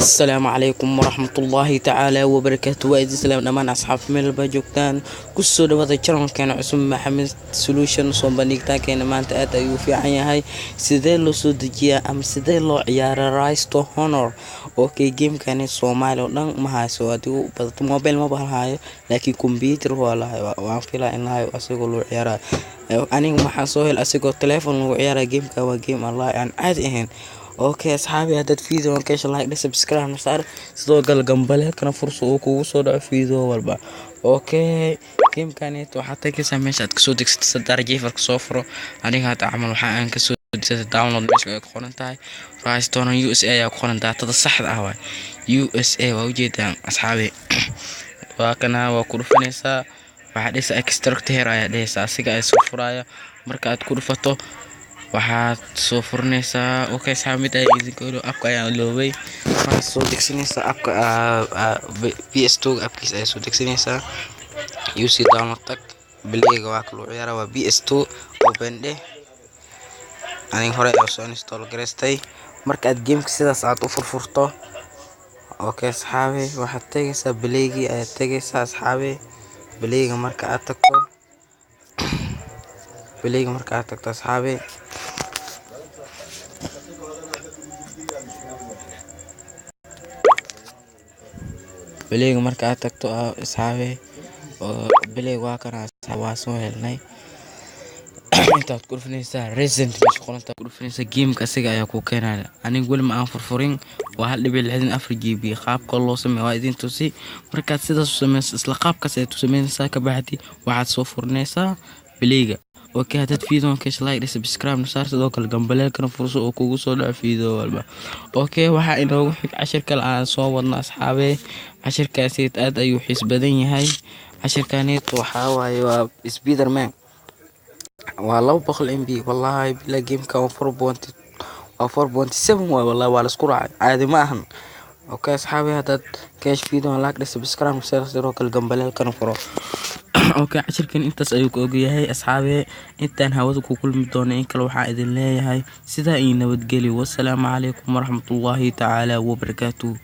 السلام عليكم ورحمة الله تعالى وبركاته وإذا سلام أمان أصحاب ميل بجوكتان كسو دوات الشرم كان عصم محمد سولوشن صوم بنيكتا كان ما أنت أتى في عيا هاي سيدلو سودجيا أم سيدلو عيار رايس تو هونور أوكي جيم كان الصومالي ودن ما هاي سواتو بس موبايل ما بهاي لكن كمبيوتر هو لا وأنا في لا إن هاي أسيقول عيار أنا ما حصوه الأسيقول تلفون وعيار جيم كوا جيم الله يعني عادي هن اوكي اصحابي هذا الفيديو ما كانش لايك سبسكرايب نصار sidoo kale gambale kana furso oo kugu soo dhaco fiideo walba okay game kaneet waxa tagaysaa meesha aad kasoo degsatay sadar jeefar ka soo furo aniga hada amal waxa aan kasoo degsatay download meesha ay ku qoran tahay Raystono USA ayaa ku qoran daatada saxda ah waa USA waa ujeedaan asxaabi waa kana waa ku dhufanaysaa waxa dhisa extract here ayaa dhisa asiga ay soo furaya marka aad ku dhufato waxaad soo furnaysaa okay saamid ay idinka abka ayaa loobay waxaad soo degsinaysaa abka PS2 abkiisa ay soo degsinaysaa UC download tag bilayga waa kala ciyaara waa PS2 open day aniga hore oo soo install gareystay marka aad gameka sidaas aad u furfurto okay asxaabi waxaad tagaysaa bilaygi aad tagaysaa asxaabi bilayga marka aad tagto asxaabi بليغ marka aad tagto asxaabe oo bileeg waa kana waa soo helnay intaad ku dhufanaysaa Resident Evil qolanta ku dhufanaysaa gameka asiga ayaa ku keenaya aniga wali ma aan furfurin waa 1.64 GB qaabka loo sameeyo waa idin tusi markaad sidaas u sameeyso isla qaabkaas aad u sameynaysaa ka baxdi waxaad soo furnaysaa bileega اوكي هذا الفيديو كيش لايك سبسكرايب نصار sidoo kale gambaleelka kana furso oo kugu soo dhaco fiideo walba okay waxa inoogu xig cashirka aan soo wadno asxaabe cashirkaasi aad ayuu xiis badan yahay cashirkaneet waxa waaye waa Spiderman waa 200 MB wallahi bila gameka 4.7 wallahi waa la isku raacay caadi ma ahan okay asxaabe hada كاش فيديو لايك سبسكرايب نصار sidoo kale gambaleelka kana furo اوكي عشركن intaas ayuu ku ogayahay asxaabe intaan hawada ku kulmi doono in kale waxa idin leeyahay sida ay nabad geli wassalaamu calaykum waraxmatullaahi tacaala wa barakaatuh